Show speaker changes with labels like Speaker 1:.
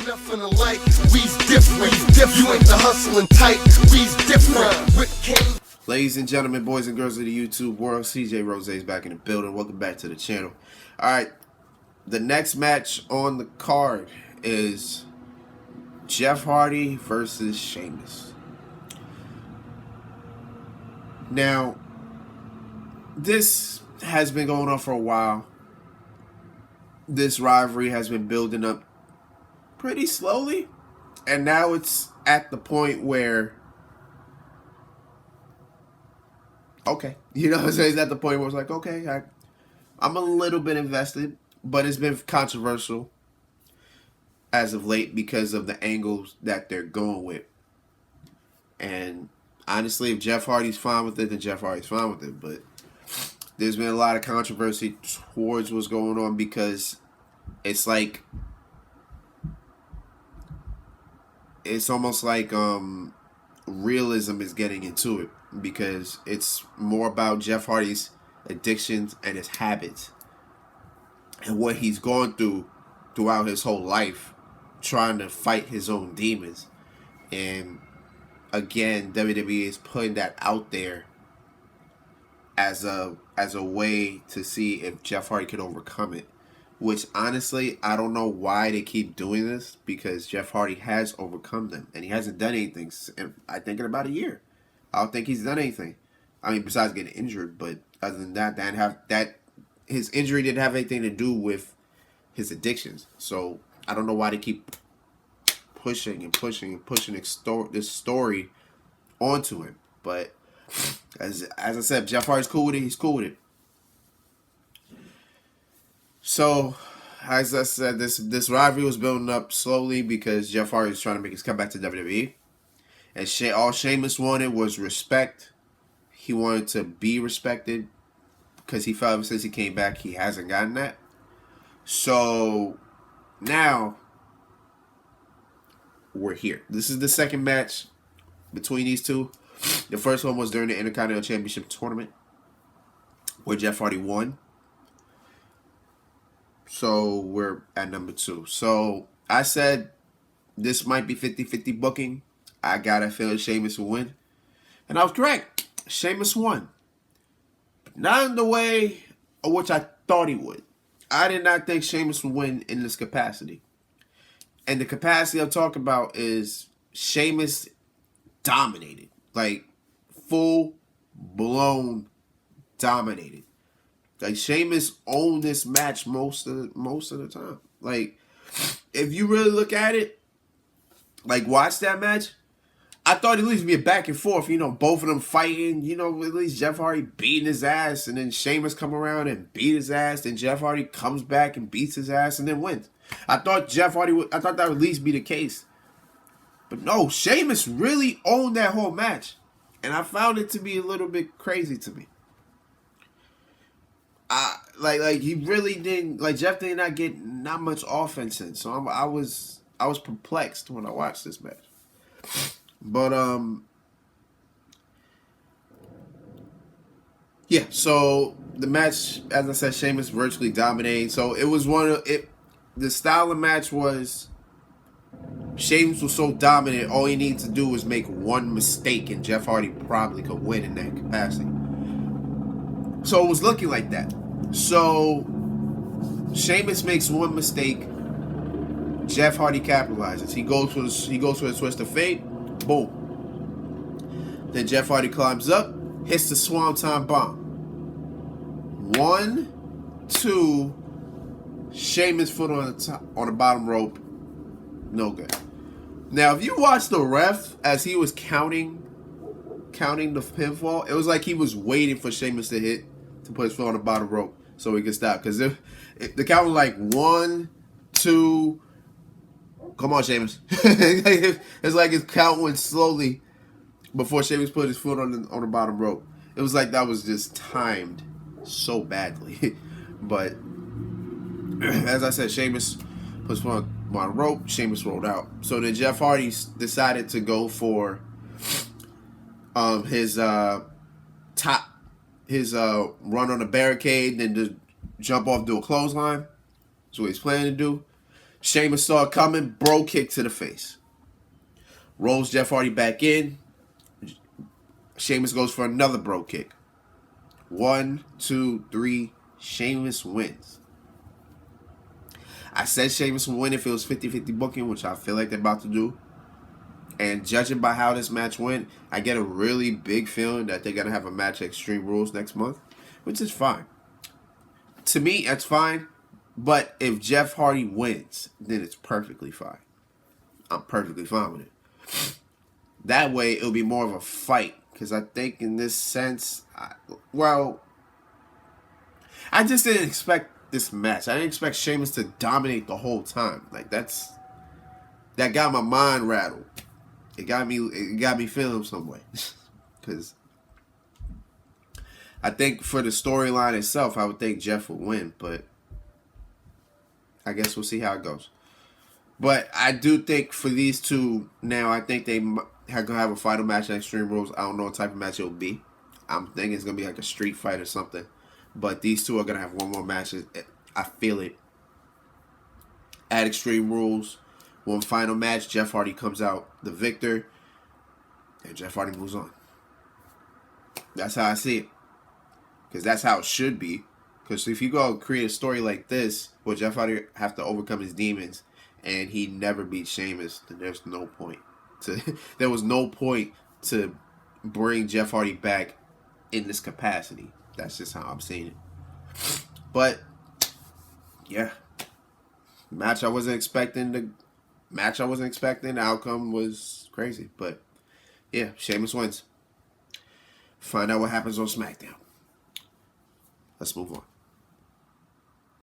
Speaker 1: nothing alike. We's different. You ain't the hustling type. We's different.
Speaker 2: Ladies and gentlemen, boys and girls of the YouTube world, CJ Rose is back in the building. Welcome back to the channel. Alright, the next match on the card is Jeff Hardy versus Sheamus. Now, this has been going on for a while. This rivalry has been building up pretty slowly, and now it's at the point where, okay, you know what I'm saying? It's at the point where it's like, okay, I'm a little bit invested, but it's been controversial as of late because of the angles that they're going with. And honestly, if Jeff Hardy's fine with it, then Jeff Hardy's fine with it. But there's been a lot of controversy towards what's going on because it's like, it's almost like realism is getting into it because it's more about Jeff Hardy's addictions and his habits and what he's gone through throughout his whole life trying to fight his own demons. And again, WWE is putting that out there as a way to see if Jeff Hardy can overcome it. Which, honestly, I don't know why they keep doing this, because Jeff Hardy has overcome them. And he hasn't done anything, I think, in about a year. I don't think he's done anything. I mean, besides getting injured. But other than that, his injury didn't have anything to do with his addictions. So, I don't know why they keep pushing this story onto him. But, as I said, Jeff Hardy's cool with it. He's cool with it. So, as I said, this rivalry was building up slowly because Jeff Hardy was trying to make his comeback to WWE. And all Sheamus wanted was respect. He wanted to be respected because he felt ever since he came back, he hasn't gotten that. So, now, we're here. This is the second match between these two. The first one was during the Intercontinental Championship tournament where Jeff Hardy won. So, we're at number 2. So, I said this might be 50-50 booking. I got a feeling Sheamus will win. And I was correct. Sheamus won. But not in the way of which I thought he would. I did not think Sheamus would win in this capacity. And the capacity I'm talking about is Sheamus dominated. Like, full-blown dominated. Like, Sheamus owned this match most of the time. Like, if you really look at it, like, watch that match, I thought at least it'd be a back and forth, you know, both of them fighting, you know, at least Jeff Hardy beating his ass, and then Sheamus come around and beat his ass, then Jeff Hardy comes back and beats his ass, and then wins. I thought that would at least be the case. But no, Sheamus really owned that whole match. And I found it to be a little bit crazy to me. Like he really didn't, like, Jeff did not get not much offense in, so I was perplexed when I watched this match. But yeah. So the match, as I said, Sheamus virtually dominated. So it was the style of match was Sheamus was so dominant. All he needed to do was make one mistake, and Jeff Hardy probably could win in that capacity. So it was looking like that. So Sheamus makes one mistake. Jeff Hardy capitalizes. He goes for a twist of fate. Boom. Then Jeff Hardy climbs up, hits the Swanton bomb. 1, 2. Sheamus foot on the bottom rope. No good. Now, if you watch the ref as he was counting the pinfall, it was like he was waiting for Sheamus to put his foot on the bottom rope so he could stop. Because if the count was like 1, 2, come on, Sheamus. It's like his count went slowly before Sheamus put his foot on the bottom rope. It was like that was just timed so badly. But as I said, Sheamus put his foot on the bottom rope. Sheamus rolled out. So then Jeff Hardy decided to go for his run on the barricade, then to jump off, do a clothesline. That's what he's planning to do. Sheamus saw it coming, bro kick to the face. Rolls Jeff Hardy back in. Sheamus goes for another bro kick. 1, 2, 3. Sheamus wins. I said Sheamus would win if it was 50-50 booking, which I feel like they're about to do. And judging by how this match went, I get a really big feeling that they're going to have a match at Extreme Rules next month, which is fine. To me, that's fine. But if Jeff Hardy wins, then it's perfectly fine. I'm perfectly fine with it. That way, it'll be more of a fight. Because I think in this sense, I just didn't expect this match. I didn't expect Sheamus to dominate the whole time. Like, that got my mind rattled. It got me feeling some way. Because I think for the storyline itself, I would think Jeff would win. But I guess we'll see how it goes. But I do think for these two now, I think they are going to have a final match at Extreme Rules. I don't know what type of match it will be. I'm thinking it's going to be like a street fight or something. But these two are going to have one more match. I feel it. At Extreme Rules, one final match. Jeff Hardy comes out the victor. And Jeff Hardy moves on. That's how I see it. Because that's how it should be. Because if you go create a story like this, where Jeff Hardy have to overcome his demons, and he never beat Sheamus, then there's no point. There was no point to bring Jeff Hardy back in this capacity. That's just how I'm seeing it. But yeah, match I wasn't expecting. The outcome was crazy. But yeah, Sheamus wins. Find out what happens on SmackDown. Let's move on.